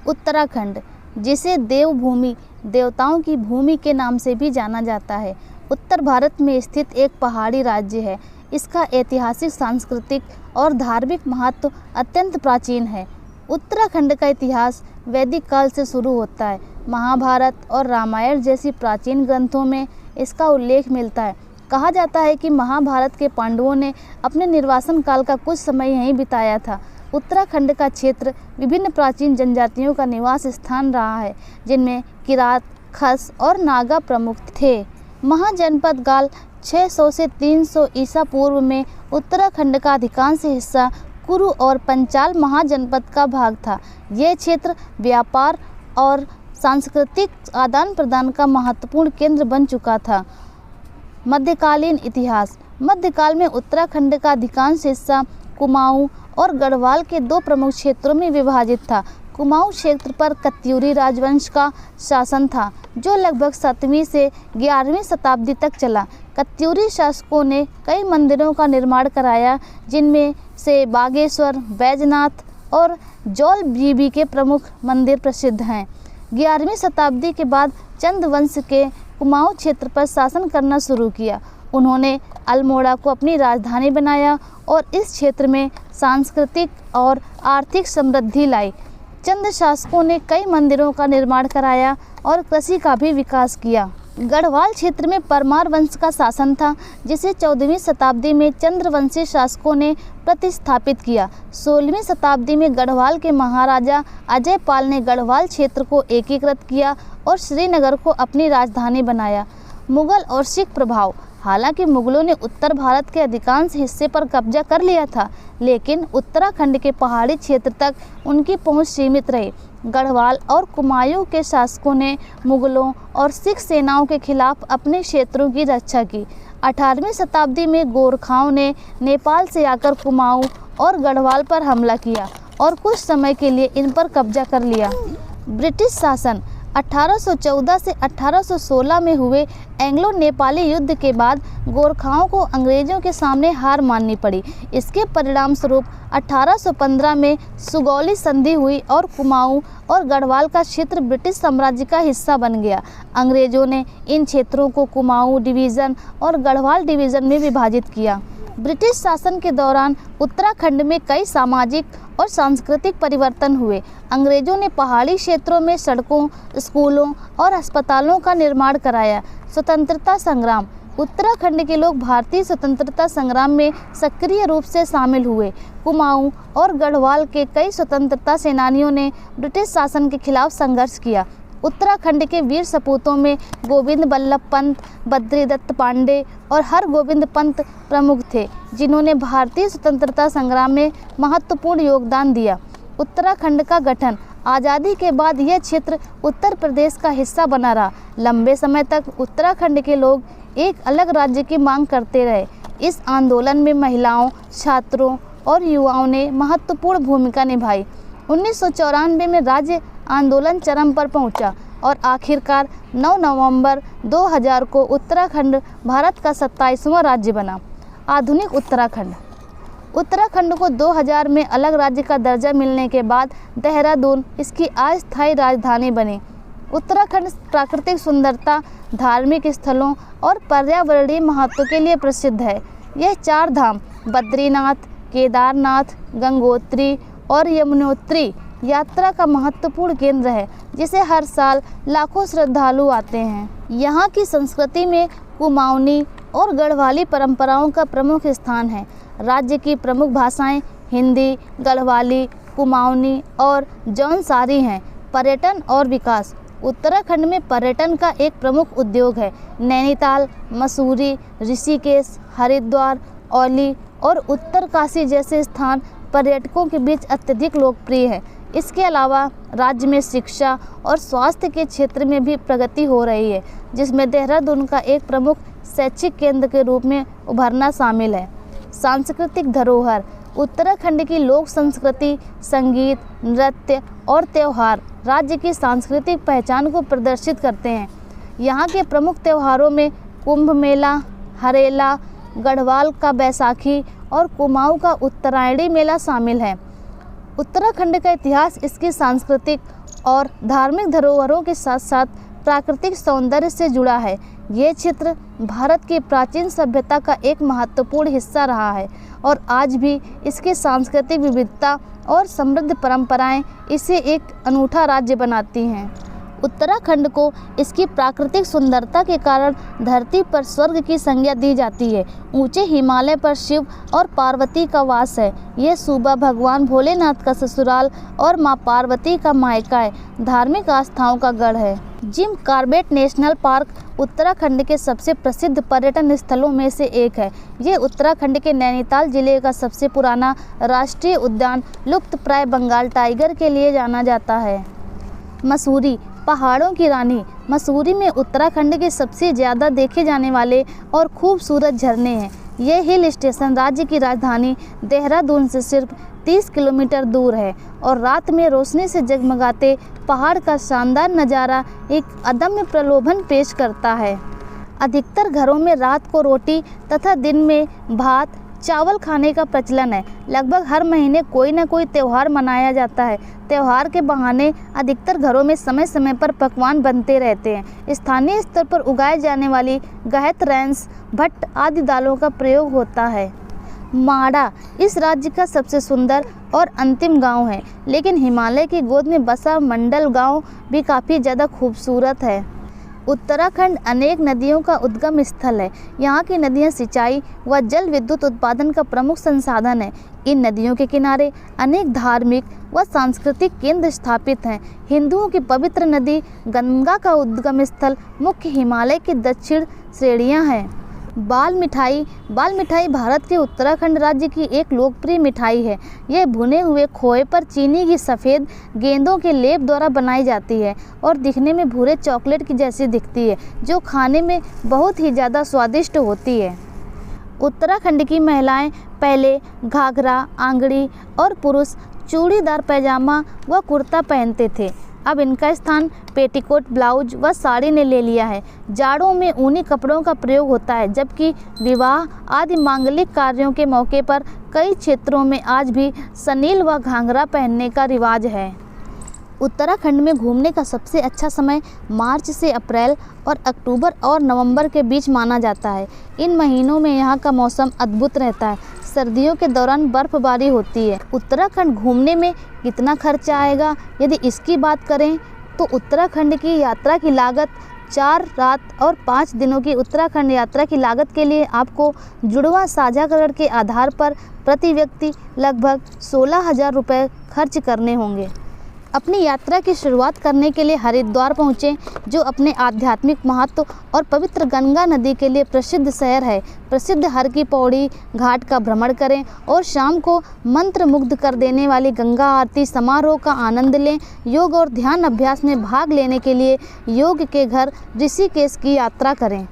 उत्तराखंड, जिसे देवभूमि, देवताओं की भूमि के नाम से भी जाना जाता है, उत्तर भारत में स्थित एक पहाड़ी राज्य है। इसका ऐतिहासिक, सांस्कृतिक और धार्मिक महत्व अत्यंत प्राचीन है। उत्तराखंड का इतिहास वैदिक काल से शुरू होता है। महाभारत और रामायण जैसी प्राचीन ग्रंथों में इसका उल्लेख मिलता है। कहा जाता है कि महाभारत के पांडवों ने अपने निर्वासन काल का कुछ समय यहीं बिताया था। उत्तराखंड का क्षेत्र विभिन्न प्राचीन जनजातियों का निवास स्थान रहा है, जिनमें किरात, खस और नागा प्रमुख थे। महाजनपद गाल 600 से 300 ईसा पूर्व में उत्तराखंड का अधिकांश हिस्सा कुरु और पंचाल महाजनपद का भाग था। यह क्षेत्र व्यापार और सांस्कृतिक आदान प्रदान का महत्वपूर्ण केंद्र बन चुका था। मध्यकालीन इतिहास। मध्यकाल में उत्तराखंड का अधिकांश हिस्सा कुमाऊं और गढ़वाल के दो प्रमुख क्षेत्रों में विभाजित था। कुमाऊं क्षेत्र पर कत्यूरी राजवंश का शासन था, जो लगभग 7वीं से 11वीं शताब्दी तक चला। कत्यूरी शासकों ने कई मंदिरों का निर्माण कराया, जिनमें से बागेश्वर, बैजनाथ और जौल जीबी के प्रमुख मंदिर प्रसिद्ध हैं। 11वीं शताब्दी के बाद चंद वंश के कुमाऊं क्षेत्र पर शासन करना शुरू किया। उन्होंने अल्मोड़ा को अपनी राजधानी बनाया और इस क्षेत्र में सांस्कृतिक और आर्थिक समृद्धि लाई। चंद शासकों ने कई मंदिरों का निर्माण कराया और कृषि का भी विकास किया। गढ़वाल क्षेत्र में परमार वंश का शासन था, जिसे 14वीं शताब्दी में चंद्रवंशी शासकों ने प्रतिस्थापित किया। 16वीं शताब्दी में गढ़वाल के महाराजा अजय पाल ने गढ़वाल क्षेत्र को एकीकृत किया और श्रीनगर को अपनी राजधानी बनाया। मुगल और सिख प्रभाव। हालांकि मुगलों ने उत्तर भारत के अधिकांश हिस्से पर कब्जा कर लिया था, लेकिन उत्तराखंड के पहाड़ी क्षेत्र तक उनकी पहुंच सीमित रही। गढ़वाल और कुमाऊं के शासकों ने मुगलों और सिख सेनाओं के खिलाफ अपने क्षेत्रों की रक्षा की। 18वीं शताब्दी में गोरखाओं ने नेपाल से आकर कुमाऊं और गढ़वाल पर हमला किया और कुछ समय के लिए इन पर कब्जा कर लिया। ब्रिटिश शासन। 1814 से 1816 में हुए एंग्लो नेपाली युद्ध के बाद गोरखाओं को अंग्रेजों के सामने हार माननी पड़ी। इसके परिणाम स्वरूप 1815 में सुगौली संधि हुई और कुमाऊं और गढ़वाल का क्षेत्र ब्रिटिश साम्राज्य का हिस्सा बन गया। अंग्रेजों ने इन क्षेत्रों को कुमाऊं डिवीज़न और गढ़वाल डिवीज़न में विभाजित किया। ब्रिटिश शासन के दौरान उत्तराखंड में कई सामाजिक और सांस्कृतिक परिवर्तन हुए। अंग्रेजों ने पहाड़ी क्षेत्रों में सड़कों, स्कूलों और अस्पतालों का निर्माण कराया। स्वतंत्रता संग्राम। उत्तराखंड के लोग भारतीय स्वतंत्रता संग्राम में सक्रिय रूप से शामिल हुए। कुमाऊं और गढ़वाल के कई स्वतंत्रता सेनानियों ने ब्रिटिश शासन के खिलाफ संघर्ष किया। उत्तराखंड के वीर सपूतों में गोविंद बल्लभ पंत, बद्रीदत्त पांडे और हरगोविंद पंत प्रमुख थे, जिन्होंने भारतीय स्वतंत्रता संग्राम में महत्वपूर्ण योगदान दिया। उत्तराखंड का गठन। आज़ादी के बाद यह क्षेत्र उत्तर प्रदेश का हिस्सा बना रहा। लंबे समय तक उत्तराखंड के लोग एक अलग राज्य की मांग करते रहे। इस आंदोलन में महिलाओं, छात्रों और युवाओं ने महत्वपूर्ण भूमिका निभाई। 1994 में राज्य आंदोलन चरम पर पहुंचा और आखिरकार 9 नवंबर 2000 को उत्तराखंड भारत का 27वां राज्य बना। आधुनिक उत्तराखंड। उत्तराखंड को 2000 में अलग राज्य का दर्जा मिलने के बाद देहरादून इसकी अस्थायी राजधानी बनी। उत्तराखंड प्राकृतिक सुंदरता, धार्मिक स्थलों और पर्यावरणीय महत्व के लिए प्रसिद्ध है। यह 4 धाम बद्रीनाथ, केदारनाथ, गंगोत्री और यमुनोत्री यात्रा का महत्वपूर्ण केंद्र है, जिसे हर साल लाखों श्रद्धालु आते हैं। यहाँ की संस्कृति में कुमाऊनी और गढ़वाली परंपराओं का प्रमुख स्थान है। राज्य की प्रमुख भाषाएं हिंदी, गढ़वाली, कुमाऊनी और जौनसारी हैं। पर्यटन और विकास। उत्तराखंड में पर्यटन का एक प्रमुख उद्योग है। नैनीताल, मसूरी, ऋषिकेश, हरिद्वार, औली और उत्तरकाशी जैसे स्थान पर्यटकों के बीच अत्यधिक लोकप्रिय हैं। इसके अलावा राज्य में शिक्षा और स्वास्थ्य के क्षेत्र में भी प्रगति हो रही है, जिसमें देहरादून का एक प्रमुख शैक्षिक केंद्र के रूप में उभरना शामिल है। सांस्कृतिक धरोहर। उत्तराखंड की लोक संस्कृति, संगीत, नृत्य और त्यौहार राज्य की सांस्कृतिक पहचान को प्रदर्शित करते हैं। यहाँ के प्रमुख त्योहारों में कुंभ मेला, हरेला, गढ़वाल का बैसाखी और कुमाऊं का उत्तरायणी मेला शामिल है। उत्तराखंड का इतिहास इसकी सांस्कृतिक और धार्मिक धरोहरों के साथ साथ प्राकृतिक सौंदर्य से जुड़ा है। ये क्षेत्र भारत की प्राचीन सभ्यता का एक महत्वपूर्ण हिस्सा रहा है और आज भी इसकी सांस्कृतिक विविधता और समृद्ध परंपराएं इसे एक अनूठा राज्य बनाती हैं। उत्तराखंड को इसकी प्राकृतिक सुंदरता के कारण धरती पर स्वर्ग की संज्ञा दी जाती है। ऊंचे हिमालय पर शिव और पार्वती का वास है। यह सूबा भगवान भोलेनाथ का ससुराल और मां पार्वती का मायका है। धार्मिक आस्थाओं का गढ़ है। Jim Corbett national park Uttarakhand के सबसे प्रसिद्ध पर्यटन स्थलों में से एक है। ये उत्तराखंड के नैनीताल जिले का सबसे पुराना राष्ट्रीय उद्यान लुप्तप्राय बंगाल टाइगर के लिए जाना जाता है। मसूरी, पहाड़ों की रानी। मसूरी में उत्तराखंड के सबसे ज़्यादा देखे जाने वाले और खूबसूरत झरने हैं। ये हिल स्टेशन राज्य की राजधानी देहरादून से सिर्फ 30 किलोमीटर दूर है और रात में रोशनी से जगमगाते पहाड़ का शानदार नज़ारा एक अदम्य प्रलोभन पेश करता है। अधिकतर घरों में रात को रोटी तथा दिन में भात चावल खाने का प्रचलन है। लगभग हर महीने कोई न कोई त्यौहार मनाया जाता है। त्यौहार के बहाने अधिकतर घरों में समय समय पर पकवान बनते रहते हैं। स्थानीय स्तर पर उगाए जाने वाली गहत, रैंस, भट्ट आदि दालों का प्रयोग होता है। माड़ा इस राज्य का सबसे सुंदर और अंतिम गांव है, लेकिन हिमालय की गोद में बसा मंडल गांव भी काफ़ी ज़्यादा खूबसूरत है। उत्तराखंड अनेक नदियों का उद्गम स्थल है। यहाँ की नदियाँ सिंचाई व जल विद्युत उत्पादन का प्रमुख संसाधन है। इन नदियों के किनारे अनेक धार्मिक व सांस्कृतिक केंद्र स्थापित हैं। हिंदुओं की पवित्र नदी गंगा का उद्गम स्थल मुख्य हिमालय की दक्षिण श्रेणियाँ हैं। बाल मिठाई भारत के उत्तराखंड राज्य की एक लोकप्रिय मिठाई है। यह भुने हुए खोए पर चीनी की सफ़ेद गेंदों के लेप द्वारा बनाई जाती है और दिखने में भूरे चॉकलेट की जैसी दिखती है, जो खाने में बहुत ही ज़्यादा स्वादिष्ट होती है। उत्तराखंड की महिलाएं पहले घाघरा, आंगड़ी और पुरुष चूड़ीदार पैजामा व कुर्ता पहनते थे। अब इनका स्थान पेटीकोट, ब्लाउज व साड़ी ने ले लिया है। जाड़ों में ऊनी कपड़ों का प्रयोग होता है, जबकि विवाह आदि मांगलिक कार्यों के मौके पर कई क्षेत्रों में आज भी सनील व घाघरा पहनने का रिवाज है। उत्तराखंड में घूमने का सबसे अच्छा समय मार्च से अप्रैल और अक्टूबर और नवंबर के बीच माना जाता है। इन महीनों में यहाँ का मौसम अद्भुत रहता है। सर्दियों के दौरान बर्फबारी होती है। उत्तराखंड घूमने में कितना खर्चा आएगा, यदि इसकी बात करें तो उत्तराखंड की यात्रा की लागत 4 रात और 5 दिनों की उत्तराखंड यात्रा की लागत के लिए आपको जुड़वा साझाकरण के आधार पर प्रति व्यक्ति लगभग 16,000 रुपये खर्च करने होंगे। अपनी यात्रा की शुरुआत करने के लिए हरिद्वार पहुँचें, जो अपने आध्यात्मिक महत्व और पवित्र गंगा नदी के लिए प्रसिद्ध शहर है। प्रसिद्ध हर की पौड़ी घाट का भ्रमण करें और शाम को मंत्रमुग्ध कर देने वाली गंगा आरती समारोह का आनंद लें। योग और ध्यान अभ्यास में भाग लेने के लिए योग के घर ऋषिकेश की यात्रा करें।